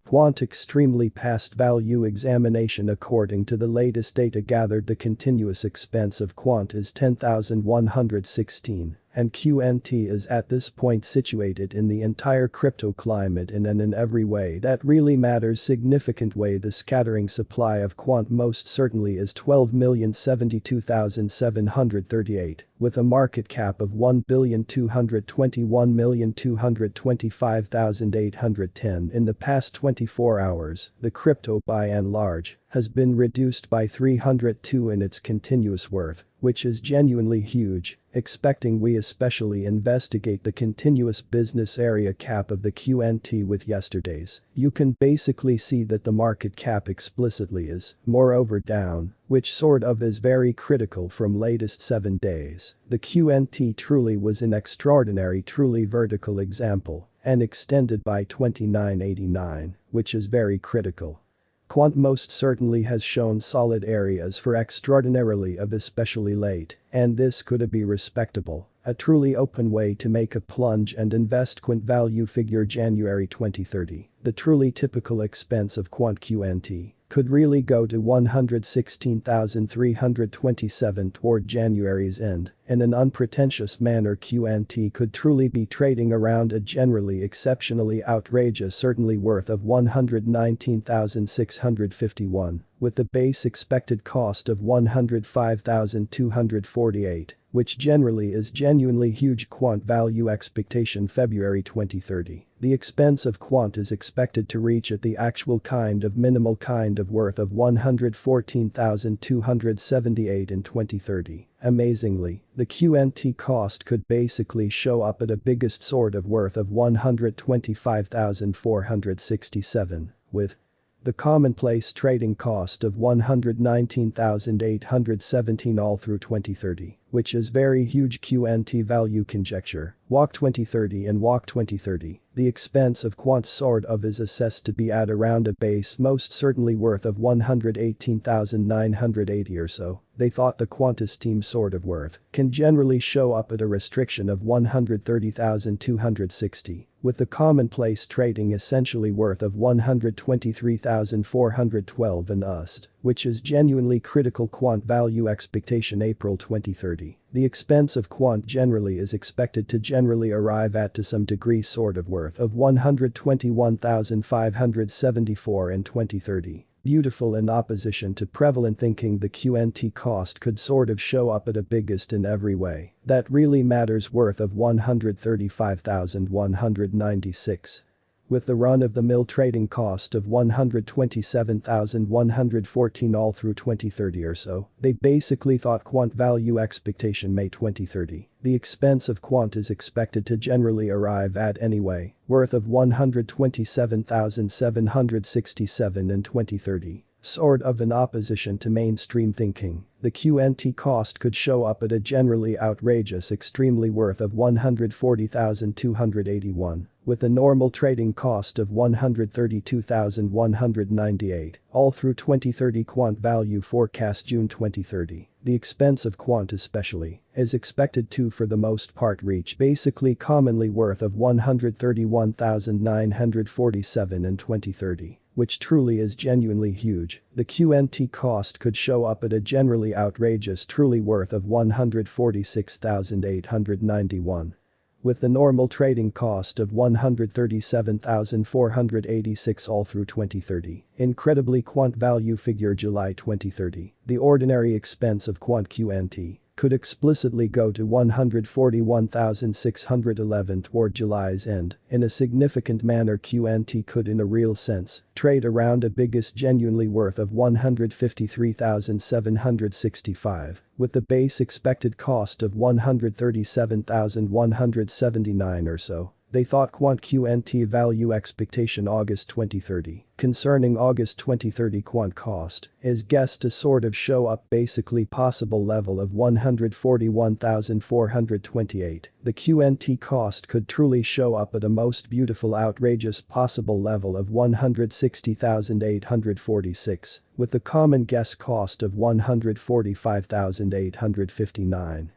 QUANT extremely past value examination. According to the latest data gathered, the continuous expense of QUANT is 10,116, and QNT is at this point situated in the entire crypto climate in every way that really matters significant way. The scattering supply of QUANT most certainly is 12,072,738, with a market cap of 1,221,225,810 in the past 24 hours. The crypto by and large has been reduced by 302 in its continuous worth, which is genuinely huge, expecting we especially investigate the continuous business area cap of the QNT with yesterday's. You can basically see that the market cap explicitly is, moreover, down, which sort of is very critical from latest 7 days. The QNT truly was an extraordinary truly vertical example and extended by 2989, which is very critical. QUANT most certainly has shown solid areas for extraordinarily of especially late, and this could be respectable, a truly open way to make a plunge and invest. QUANT value figure January 2030, the truly typical expense of QUANT QNT could really go to 116,327 toward January's end. In an unpretentious manner, QNT could truly be trading around a generally exceptionally outrageous certainly worth of 119,651, with the base expected cost of 105,248, which generally is genuinely huge. QUANT value expectation February 2030. The expense of QUANT is expected to reach at the actual kind of minimal kind of worth of 114,278 in 2030. Amazingly, the QNT cost could basically show up at a biggest sort of worth of 125,467, with the commonplace trading cost of 119,817 all through 2030, which is very huge. QNT value conjecture, WALK 2030 and WALK 2030. The expense of QUANT sort of is assessed to be at around a base most certainly worth of 118,980 or so. They thought the Quantus team sort of worth can generally show up at a restriction of 130,260, with the commonplace trading essentially worth of 123,412 and USD, which is genuinely critical. QUANT value expectation April 2030. The expense of QUANT generally is expected to generally arrive at to some degree sort of worth of 121,574 in 2030. Beautiful in opposition to prevalent thinking, the QNT cost could sort of show up at a biggest in every way that really matters worth of 135,196. With the run-of-the-mill trading cost of 127,114 all through 2030 or so, they basically thought QUANT value expectation May 2030. The expense of QUANT is expected to generally arrive at anyway, worth of 127,767 in 2030. Sort of in opposition to mainstream thinking, the QNT cost could show up at a generally outrageous extremely worth of 140,281, with a normal trading cost of 132,198, all through 2030. QUANT value forecast June 2030. The expense of QUANT especially is expected to for the most part reach basically commonly worth of 131,947 in 2030. Which truly is genuinely huge. The QNT cost could show up at a generally outrageous truly worth of 146,891. With the normal trading cost of 137,486 all through 2030. Incredibly, QUANT value figure July 2030. The ordinary expense of QUANT QNT could explicitly go to 141,611 toward July's end. In a significant manner, QNT could in a real sense trade around a biggest genuinely worth of 153,765, with the base expected cost of 137,179 or so. They thought QUANT QNT value expectation August 2030. Concerning August 2030, QUANT cost is guessed to sort of show up basically possible level of 141,428. The QNT cost could truly show up at a most beautiful outrageous possible level of 160,846, with the common guess cost of 145,859.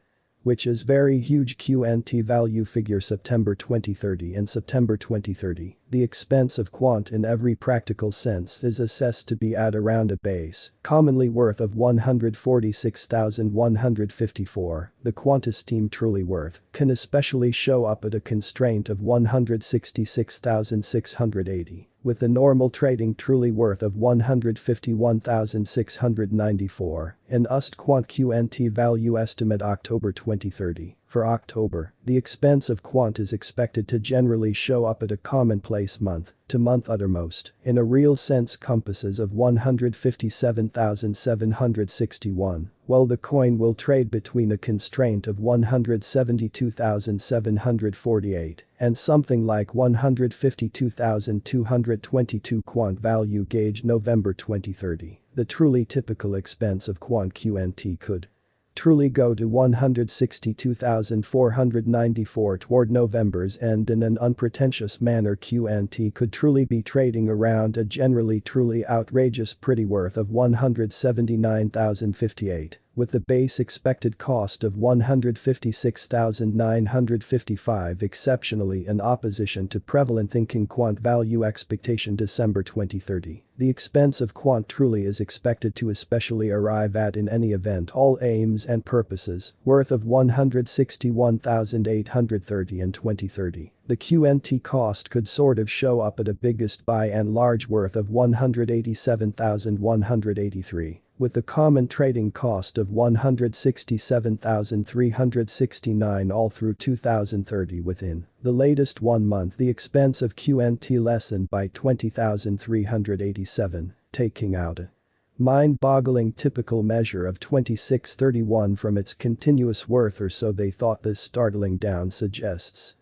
which is very huge QNT value figure September 2030 and September 2030. The expense of quant in every practical sense is assessed to be at around a base, commonly worth of 146,154. The quantest team truly worth can especially show up at a constraint of 166,680. With the normal trading truly worth of 151,694, an quant QNT value estimate October 2030. For October, the expense of quant is expected to generally show up at a commonplace month-to-month uttermost, in a real sense compasses of 157,761, while the coin will trade between a constraint of 172,748 and something like 152,222 quant value gauge November 2030. The truly typical expense of quant QNT could truly go to 162,494 toward November's end. In an unpretentious manner, QNT could truly be trading around a generally truly outrageous pretty worth of 179,058, with the base expected cost of 156,955 exceptionally in opposition to prevalent thinking quant value expectation December 2030. The expense of quant truly is expected to especially arrive at in any event all aims and purposes, worth of 161,830 in 2030. The QNT cost could sort of show up at a biggest by and large worth of 187,183. With the common trading cost of 167,369 all through 2030. Within the latest 1 month, the expense of QNT lessened by 20,387, taking out a mind-boggling typical measure of 2631 from its continuous worth, or so they thought. This startling down suggests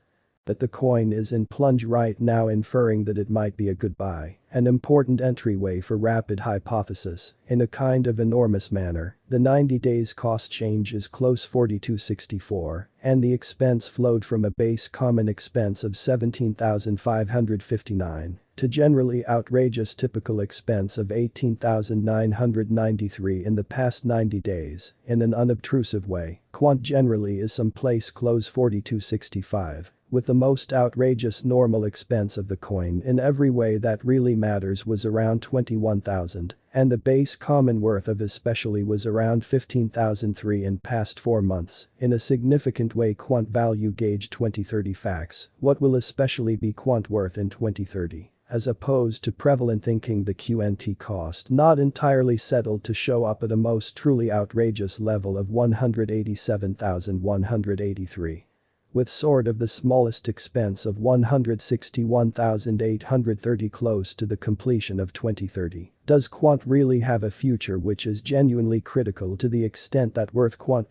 that the coin is in plunge right now, inferring that it might be a good buy, an important entryway for rapid hypothesis. In a kind of enormous manner, the 90 days cost change is close 4264, and the expense flowed from a base common expense of 17,559 to generally outrageous typical expense of 18,993 in the past 90 days. In an unobtrusive way, quant generally is someplace close 4265. With the most outrageous normal expense of the coin in every way that really matters was around 21,000, and the base common worth of especially was around 15,003 in past 4 months. In a significant way, quant value gauge 2030 facts. What will especially be quant worth in 2030? As opposed to prevalent thinking, the QNT cost not entirely settled to show up at a most truly outrageous level of 187,183. With sort of the smallest expense of 161,830 close to the completion of 2030. Does quant really have a future which is genuinely critical to the extent that worth quant